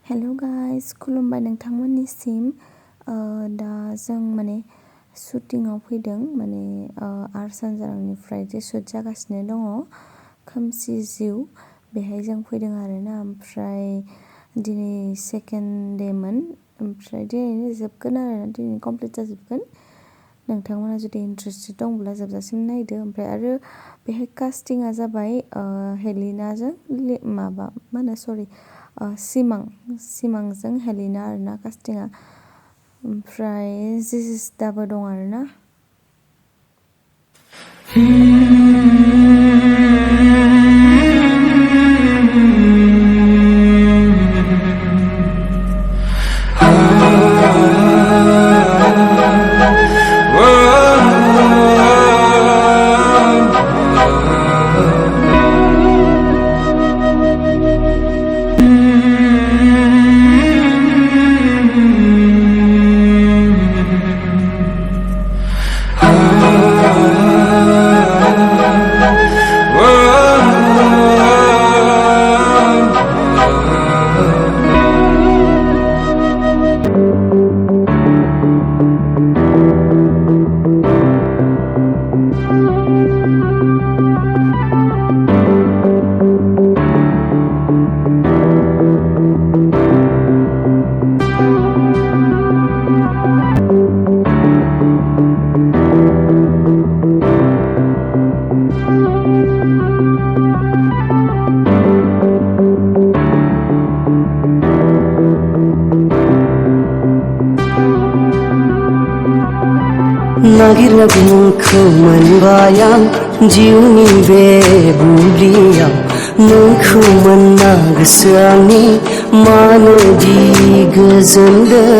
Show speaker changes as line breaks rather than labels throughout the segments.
Hello guys खुलुमबाय नोंथांमोननिसिम दा जों माने शुटिंआव फैदों माने RSanzarangनिफ्राय जे शुट जागासिनो दङ खोमसि जिउ बेहाय जों फैदों आरोना ओमफ्राय दिनै सेकेन्ड डेमोन ओमफ्राय दिनैनो जोबगोन आरोना दिनै कमप्लिट जाजोबगोन नोंथांमोना जुदि इन्ट्रेस्टेड दंब्ला जोबजासिम नायदो ओमफ्राय आरो बेहाय कास्टिंआ जाबाय हेलिनाजों माबा मा होनो सरि सिमांजों हेलिना आरोना कास्टिंआ ओमफ्राय जिजिसदाबो दं आरोना
नागिरनानै नोंखौ मोनबाय आं जिउनि बे बुब्लियाव नोंखौ मोनना गोसो आंनि मानोदि गोजोनदों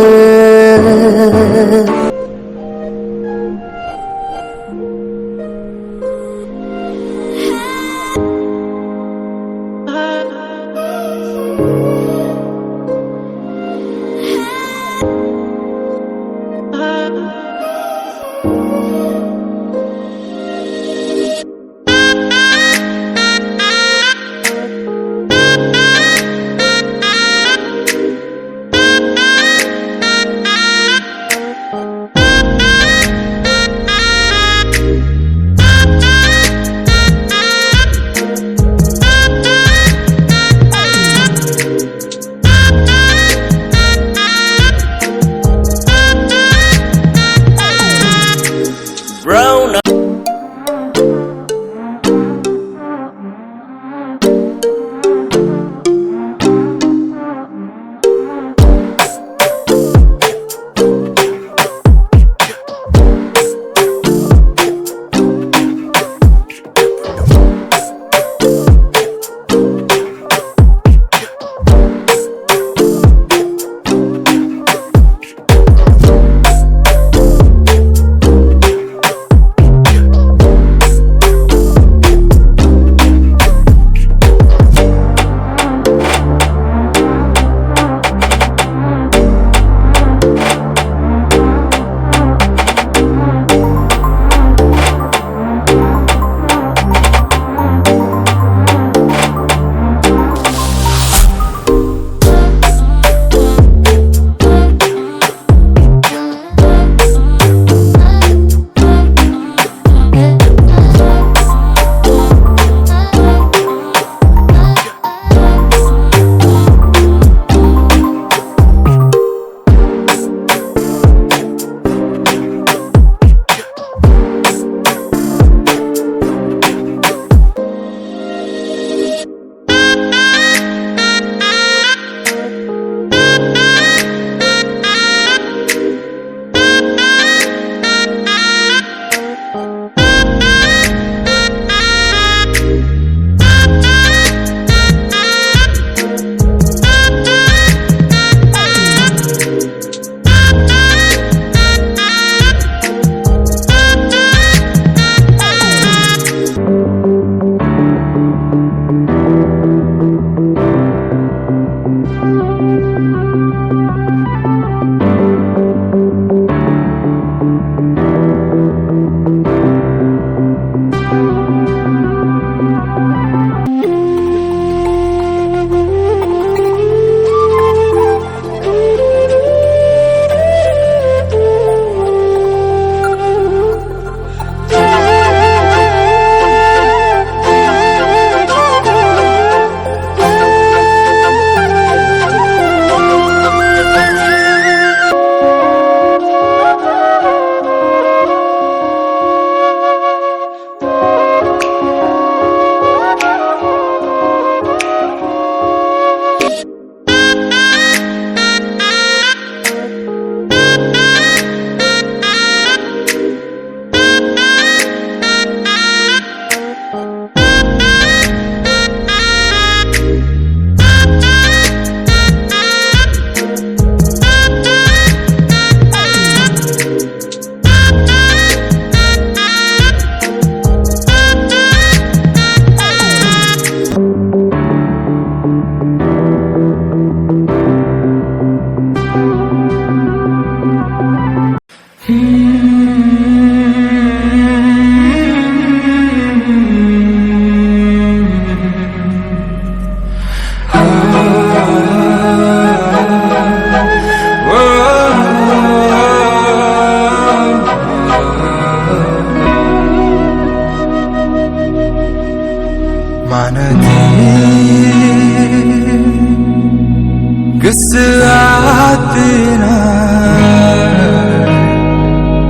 Kesehatina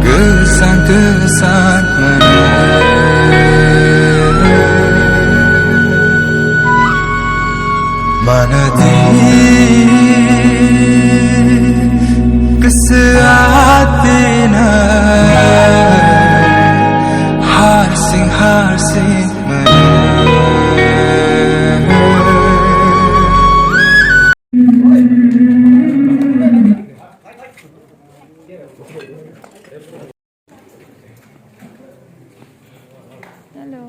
kesan-kesan mana di kesehatina harsing
Hello.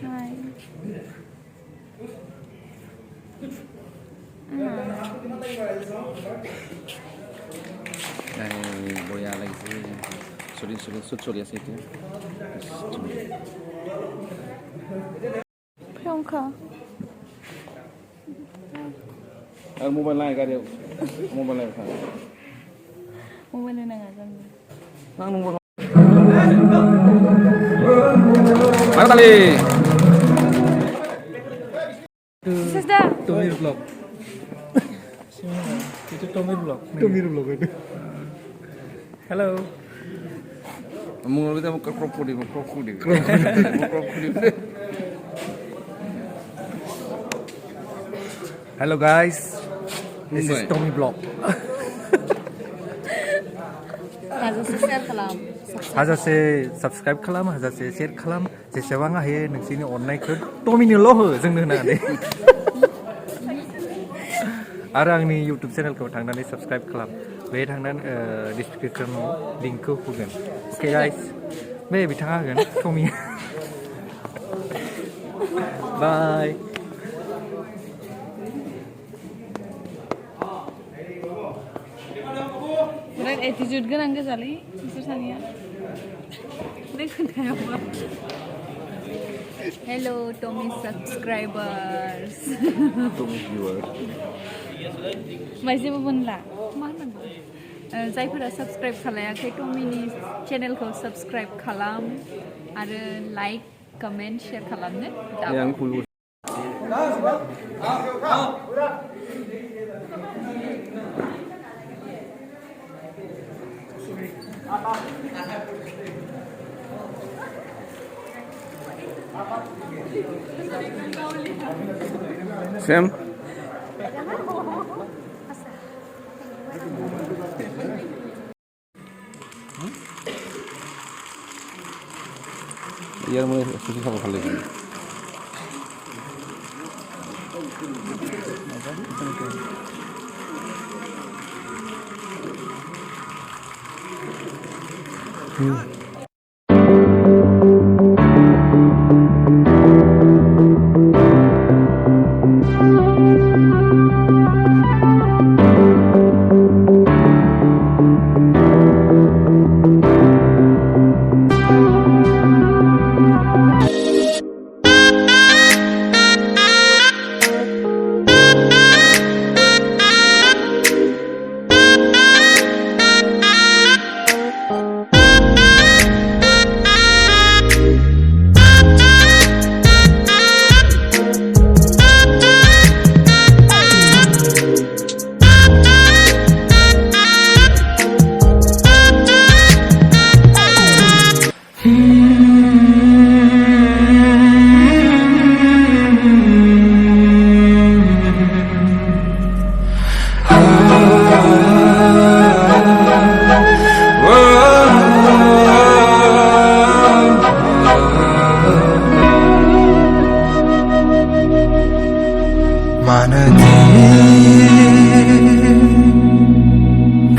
Hi.
Boya lagi sulit itu.
Piyongka.
Mobile lain kan dia, mobile lain kan.
Mobile na nga kami.
Mana tali?
Sasda.
Tomi vlog. Itu Tomi vlog. Tomi vlog itu. Hello.
Mungkin kita mau krokodil.
Hello guys. This is Tomi vlog. हाजासे subscribe खालाम हाजासे share खालाम जेसेबां हायो नोंसिनि अननायखौ टमिनोल' हो जोंनो होनानै आरो आंनि इउटिउब चेनेलखौ थांनानै सब्सक्राइब खालाम बे थांनानै डिसक्रिपसनाव लिंकखौ होगोन अके गाइस बे बिथाङा होगोन टमि bye
Berat attitude kan angga sali, Mr. Sania. Hello, Tomi subscribers.
Tomi viewers.
Masih apa lah? Mana? Saya pernah subscribe खालायाखै Tomiनि channelखौ subscribe खालाम आरो like, comment, share खालामनो.
Yang cool. Sam? Iya mulai susah sama kali ini.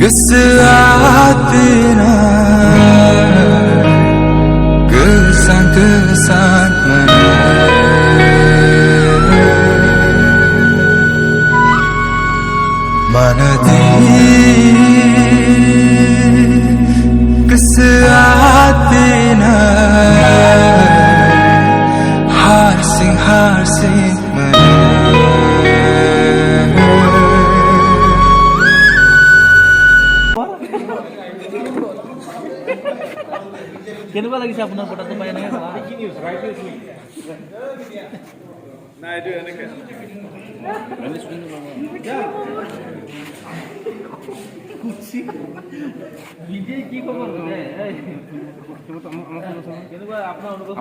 Kesehatina kesan-kesan mana di kesehatina harsing
Kenapa lagi siapa nonton foto tuh bayarnya?
না এইটো এনেকে
বিজে কি খবৰ বোলে
কেনেকুৱা আপোনাৰ অনুভৱ